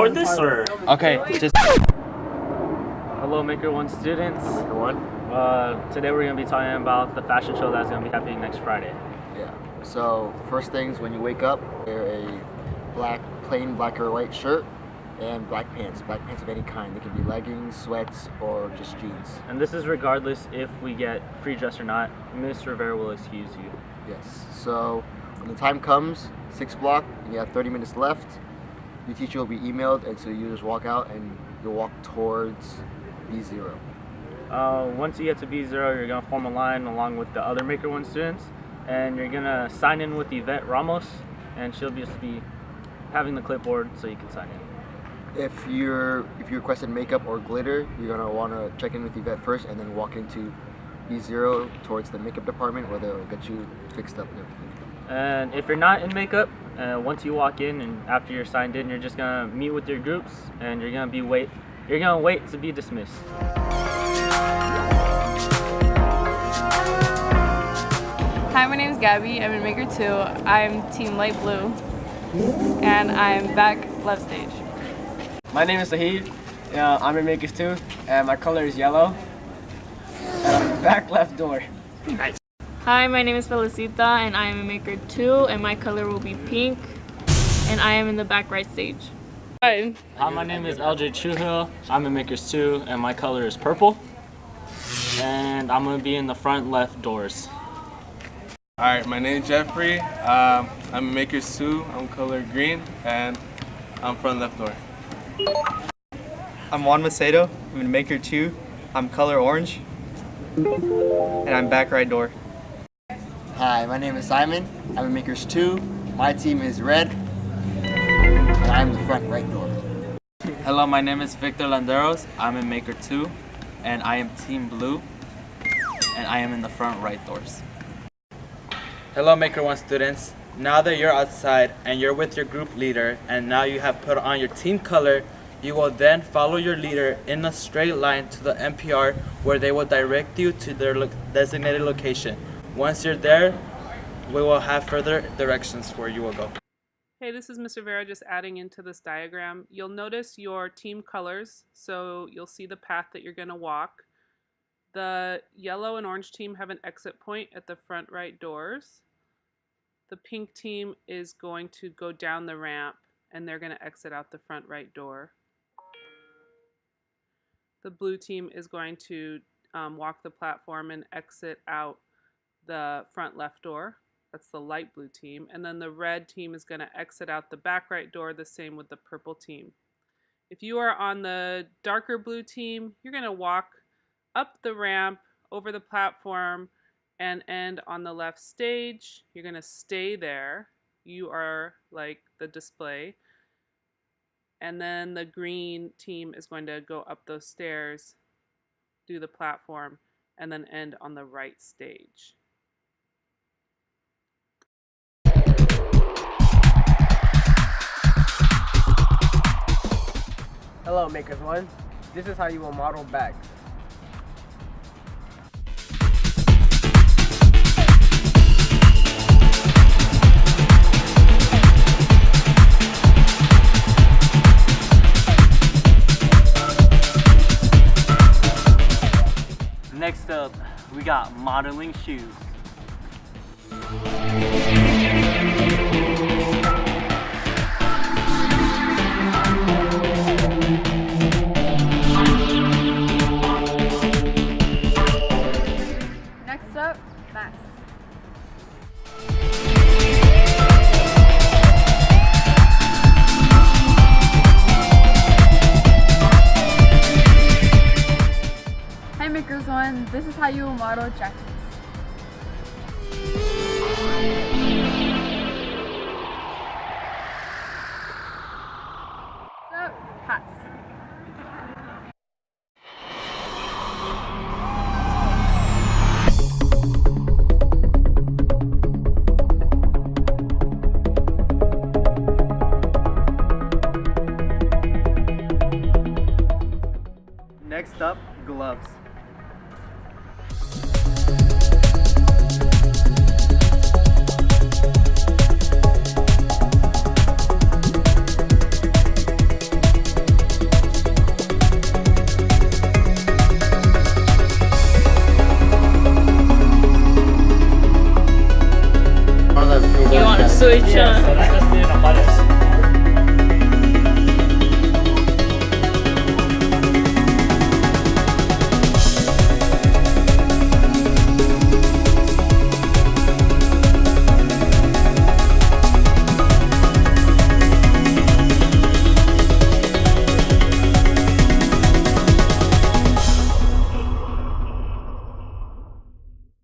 record this or? Okay, just. Hello, Maker One students. Maker One. Today we're going to be talking about the fashion show that's going to be happening next Friday. Yeah. So first things when you wake up, wear a plain black or white shirt and black pants. Black pants of any kind. They can be leggings, sweats, or just jeans. And this is regardless if we get free dress or not. Ms. Rivera will excuse you. Yes. So when the time comes, 6 o'clock, and you have 30 minutes left, your teacher will be emailed, and so you just walk out and you'll walk towards B0. Once you get to B0, you're going to form a line along with the other Maker One students, and you're going to sign in with Yvette Ramos, and she'll just be having the clipboard so you can sign in. If you requested makeup or glitter, you're gonna want to check in with Yvette first, and then walk into B0 towards the makeup department where they'll get you fixed up and everything. And if you're not in makeup, once you walk in and after you're signed in, you're just gonna meet with your groups, and you're gonna wait to be dismissed. Hi, my name is Gabby. I'm in Maker 2. I'm Team Light Blue, and I'm back left stage. My name is Sahid. I'm in Makers 2, and my color is yellow. And I'm back left door. Nice. Hi, my name is Felicita, and I am in Maker 2, and my color will be pink, and I am in the back right stage. Hi. Hi, my name is LJ Chuhill. I'm in Makers 2, and my color is purple. And I'm gonna be in the front left doors. Alright, my name is Jeffrey. I'm in Makers 2. I'm color green, and I'm front left door. I'm Juan Macedo. I'm in Maker 2. I'm color orange. And I'm back right door. Hi, my name is Simon. I'm in Makers 2. My team is red, and I'm the front right door. Hello, my name is Victor Landeros. I'm in Maker 2, and I am Team Blue, and I am in the front right doors. Hello, Maker 1 students. Now that you're outside and you're with your group leader, and now you have put on your team color, you will then follow your leader in a straight line to the NPR, where they will direct you to their designated location. Once you're there, we will have further directions where you will go. Hey, this is Mr. Vera just adding into this diagram. You'll notice your team colors, so you'll see the path that you're going to walk. The yellow and orange team have an exit point at the front right doors. The pink team is going to go down the ramp, and they're going to exit out the front right door. The blue team is going to walk the platform and exit out the front left door. That's the light blue team. And then the red team is going to exit out the back right door, the same with the purple team. If you are on the darker blue team, you're going to walk up the ramp, over the platform, and end on the left stage. You're going to stay there. You are like the display. And then the green team is going to go up those stairs, do the platform, and then end on the right stage. Hello, Makers 1. This is how you will model bags. Next up, we got modeling shoes. Next up, masks. Hi Makers 1, this is how you will model jacket.